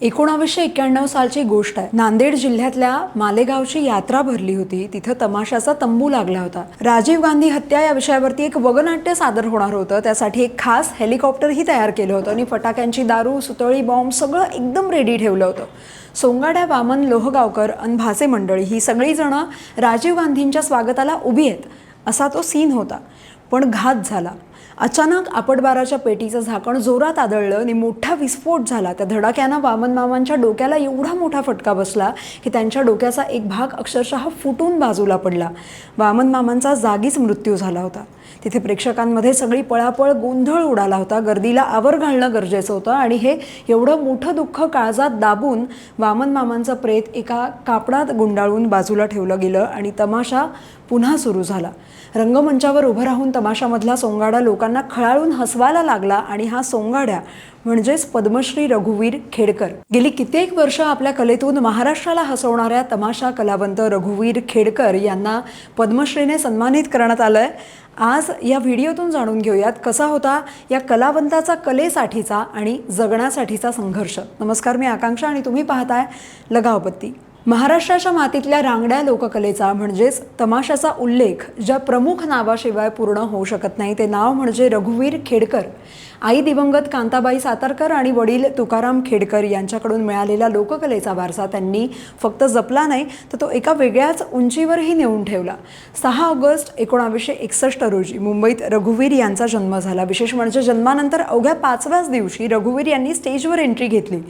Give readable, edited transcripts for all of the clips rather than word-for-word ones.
1991 सालची गोष्ट आहे। नांदेड जिल्ह्यातल्या मालेगावची यात्रा भरली होती। तिथं तमाशाचा तंबू लागला होता। राजीव गांधी हत्या या विषयावरती एक वगनाट्य सादर होणार होतं। त्यासाठी एक खास हेलिकॉप्टरही तयार केलं होतं आणि फटाक्यांची दारू, सुतळी, बॉम्ब सगळं एकदम रेडी ठेवलं होतं। सोंगाड्या, वामन, लोहगावकर आणि भासे मंडळी ही सगळी जण राजीव गांधींच्या स्वागताला उभी आहेत असा तो सीन होता। पण घात झाला। अचानक आपटबाराच्या पेटीचं झाकण जोरात आदळलं आणि मोठा विस्फोट झाला। त्या धडाक्यानं वामन मामांच्या डोक्याला एवढा मोठा फटका बसला की त्यांच्या डोक्याचा एक भाग अक्षरशः फुटून बाजूला पडला। वामन मामांचा जागीच मृत्यू झाला होता। तिथे प्रेक्षकांमध्ये सगळी पळापळ, गोंधळ उडाला होता। गर्दीला आवर घालणं गरजेचं होतं आणि हे एवढं मोठं दुःख काळजात दाबून वामन मामांचं प्रेत एका कापडात गुंडाळून बाजूला ठेवलं गेलं आणि तमाशा पुन्हा सुरू झाला। रंगमंचावर उभं राहून तमाशामधला सोंगाडा लोकांना खळाळून हसवायला लागला आणि हा सोंगाड्या म्हणजेच पद्मश्री रघुवीर खेडकर। गेली कित्येक वर्ष आपल्या कलेतून महाराष्ट्राला हसवणाऱ्या तमाशा कलावंत रघुवीर खेडकर यांना पद्मश्रीने सन्मानित करण्यात आलंय। आज या व्हिडिओतून जाणून घेऊयात कसा होता या कलावंताचा कलेसाठीचा आणि जगण्यासाठीचा संघर्ष। नमस्कार, मी आकांक्षा आणि तुम्ही पाहताय लगावपत्ती। महाराष्ट्राच्या मातीतल्या रांगड्या लोककलेचा म्हणजेच तमाशाचा उल्लेख ज्या प्रमुख नावाशिवाय पूर्ण होऊ शकत नाही ते नाव म्हणजे रघुवीर खेडकर। आई दिवंगत कांताबाई सातारकर आणि वडील तुकाराम खेडकर यांच्याकडून मिळालेला लोककलेचा वारसा त्यांनी फक्त जपला नाही तर तो एका वेगळ्याच उंचीवरही नेऊन ठेवला। 6 ऑगस्ट 1961 रोजी मुंबईत रघुवीर यांचा जन्म झाला। विशेष म्हणजे जन्मानंतर अवघ्या 5व्याच दिवशी रघुवीर यांनी स्टेजवर एंट्री घेतली।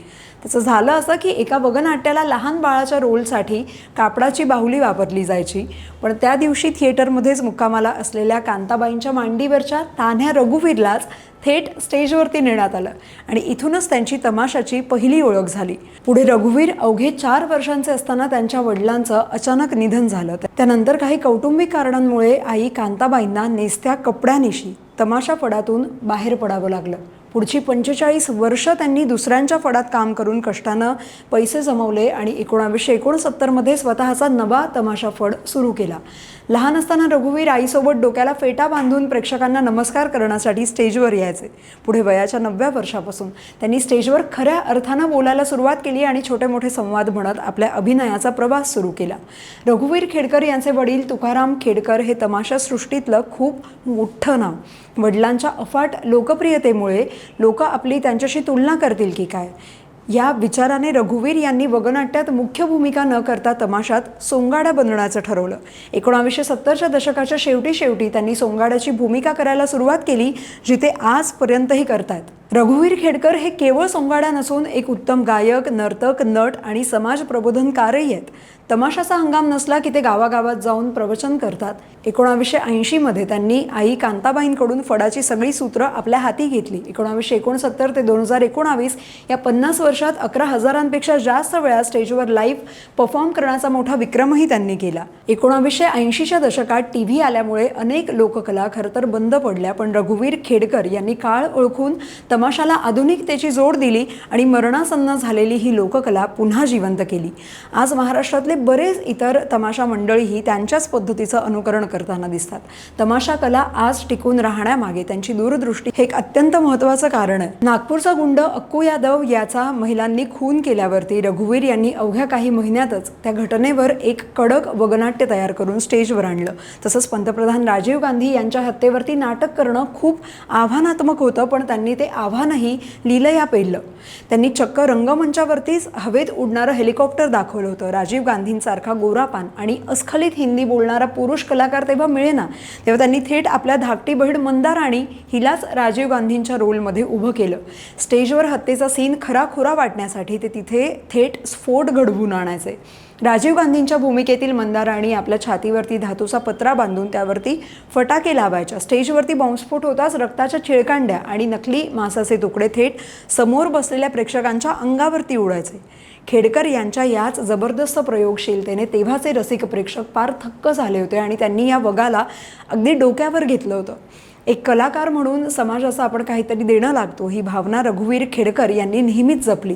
त्याचं झालं असं की एका वगनाट्याला लहान बाळाच्या रोलसाठी कापडाची बाहुली वापरली जायची, पण त्या दिवशी थिएटरमध्येच मुक्कामाला असलेल्या कांताबाईंच्या मांडीवरच्या तान्ह्या रघुवीरलाच थेट स्टेजवरती नेण्यात आलं आणि इथूनच त्यांची तमाशाची पहिली ओळख झाली। पुढे रघुवीर अवघे 4 वर्षांचे असताना त्यांच्या वडिलांचं अचानक निधन झालं। त्यानंतर काही कौटुंबिक कारणांमुळे आई कांताबाईंना नेसत्या कपड्यानिशी तमाशा फडातून बाहेर पडावं लागलं। पुढची 45 वर्ष त्यांनी दुसऱ्यांच्या फडात काम करून कष्टानं पैसे जमवले आणि 1969 मध्ये स्वतःचा नवा तमाशा फड सुरू केला। लहान असताना रघुवीर आईसोबत डोक्याला फेटा बांधून प्रेक्षकांना नमस्कार करण्यासाठी स्टेजवर यायचे। पुढे वयाच्या 9व्या वर्षापासून त्यांनी स्टेजवर खऱ्या अर्थानं बोलायला सुरुवात केली आणि छोटे मोठे संवाद म्हणत आपल्या अभिनयाचा प्रवास सुरू केला। रघुवीर खेडकर यांचे वडील तुकाराम खेडकर हे तमाशासृष्टीतलं खूप मोठं नाव। वडिलांच्या अफाट लोकप्रियतेमुळे लोक आपली त्यांच्याशी तुलना करतील की काय या विचाराने रघुवीर यांनी वगनाट्यात मुख्य भूमिका न करता तमाशात सोंगाड्या बनण्याचं ठरवलं। 1970च्या दशकाच्या शेवटी त्यांनी सोंगाड्याची भूमिका करायला सुरुवात केली, जिथे आजपर्यंतही करतायत। रघुवीर खेडकर हे केवळ सोंगाड्या नसून एक उत्तम गायक, नर्तक, नट आणि समाज प्रबोधनकारही आहेत। तमाशाचा हंगाम नसला की ते गावागावात जाऊन प्रवचन करतात। 1980 मध्ये त्यांनी आई कांताबाईंकडून फडाची सगळी सूत्र आपल्या हाती घेतली। 1969 ते 2019 या 50 वर्षात 11,000पेक्षा जास्त वेळा स्टेजवर लाईव्ह परफॉर्म करण्याचा मोठा विक्रमही त्यांनी केला। 1980च्या दशकात टीव्ही आल्यामुळे अनेक लोककला खरं तर बंद पडल्या, पण रघुवीर खेडकर यांनी काळ ओळखून तमाशाला आधुनिकतेची जोड दिली आणि मरणासन्न झालेली ही लोककला पुन्हा जिवंत केली। आज महाराष्ट्रातले बरेच इतर तमाशा मंडळीही त्यांच्याच पद्धतीचं अनुकरण करताना दिसतात। तमाशा कला आज टिकून राहण्यामागे त्यांची दूरदृष्टी हे एक अत्यंत महत्त्वाचं कारण आहे। नागपूरचा गुंड अक्कू यादव याचा महिलांनी खून केल्यावरती रघुवीर यांनी अवघ्या काही महिन्यातच त्या घटनेवर एक कडक वगनाट्य तयार करून स्टेजवर आणलं। तसंच पंतप्रधान राजीव गांधी यांच्या हत्येवरती नाटक करणं खूप आव्हानात्मक होतं, पण त्यांनी ते आव्हानही लीलया पेललं। त्यांनी चक्क रंगमंचावरतीच हवेत उडणारं हेलिकॉप्टर दाखवलं होतं। राजीव गांधींसारखा गोरापान आणि अस्खलित हिंदी बोलणारा पुरुष कलाकार तेव्हा मिळेना, तेव्हा त्यांनी थेट आपल्या धाकटी बहीण मंदाराणी हिलाच राजीव गांधींच्या रोलमध्ये उभं केलं। स्टेजवर हत्येचा सीन खराखुरा वाटण्यासाठी ते तिथे थेट स्फोट घडवून आणायचे। राजीव गांधींच्या भूमिकेतील मंदाराणी आपल्या छातीवरती धातूचा पत्रा बांधून त्यावरती फटाके लावायच्या। स्टेजवरती बॉम्बस्फोट होताच रक्ताच्या चिळकांड्या आणि नकली मांसाचे तुकडे थेट समोर बसलेल्या प्रेक्षकांच्या अंगावरती उडायचे। खेडकर यांच्या याच जबरदस्त प्रयोगशीलतेने तेव्हाचे रसिक प्रेक्षक पार थक्क झाले होते आणि त्यांनी या वगाला अगदी डोक्यावर घेतलं होतं। एक कलाकार म्हणून समाजाचा आपण काहीतरी देणं लागतो ही भावना रघुवीर खेडकर यांनी नेहमीच जपली।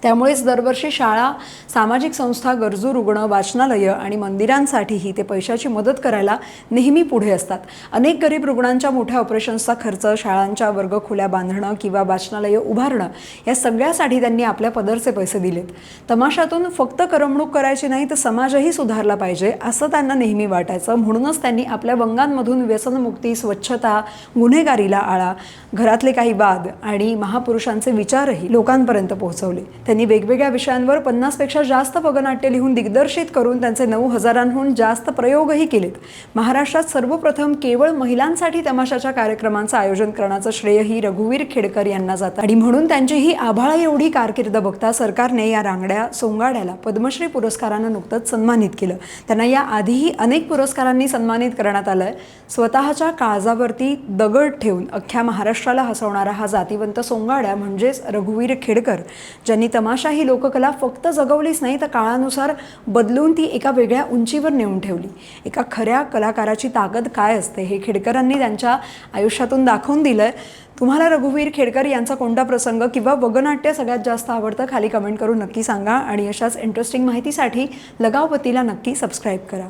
त्यामुळेच दरवर्षी शाळा, सामाजिक संस्था, गरजू रुग्ण, वाचनालयं आणि मंदिरांसाठीही ते पैशाची मदत करायला नेहमी पुढे असतात. अनेक गरीब रुग्णांच्या मोठ्या ऑपरेशन्सचा खर्च, शाळांच्या वर्गखोल्या बांधणं किंवा वाचनालयं उभारणं या सगळ्यासाठी त्यांनी आपल्या पदरचे पैसे दिलेत. तमाशातून फक्त करमणूक करायची नाही तर समाजही सुधारला पाहिजे असं त्यांना नेहमी वाटायचं. म्हणूनच त्यांनी आपल्या वंगांमधून व्यसनमुक्ती, स्वच्छता, गुन्हेगारीला आळा, घरातले काही वाद आणि महापुरुषांचे विचारही लोकांपर्यंत पोहोचवले. त्यांनी वेगवेगळ्या विषयांवर 50पेक्षा जास्त वगनाट्य लिहून दिग्दर्शित करून त्यांचे 9,000हून जास्त प्रयोगही केलेत. महाराष्ट्रात सर्वप्रथम केवळ महिलांसाठी तमाशाच्या कार्यक्रमांचं आयोजन करण्याचं श्रेयही रघुवीर खेडकर यांना जातं आणि म्हणून त्यांची ही आभाळा एवढी कारकीर्द बघता सरकारने या रांगड्या सोंगाड्याला पद्मश्री पुरस्कारानं नुकतंच सन्मानित केलं. त्यांना या आधीही अनेक पुरस्कारांनी सन्मानित करण्यात आलंय. स्वतःच्या काळजावरती दगड ठेवून अख्ख्या महाराष्ट्राला हसवणारा हा जातिवंत सोंगाड्या म्हणजेच रघुवीर खेडकर, ज्यांनी तमाशा ही लोककला फक्त जगवलीच नाही तर काळानुसार बदलून ती एका वेगळ्या उंचीवर नेऊन ठेवली. एका खऱ्या कलाकाराची ताकद काय असते हे खेडकरांनी त्यांच्या आयुष्यातून दाखवून दिलंय. तुम्हाला रघुवीर खेडकर यांचा कोणता प्रसंग किंवा वगनाट्य सगळ्यात जास्त आवडतं खाली कमेंट करून नक्की सांगा आणि अशाच इंटरेस्टिंग माहितीसाठी लगावतीला नक्की सबस्क्राईब करा.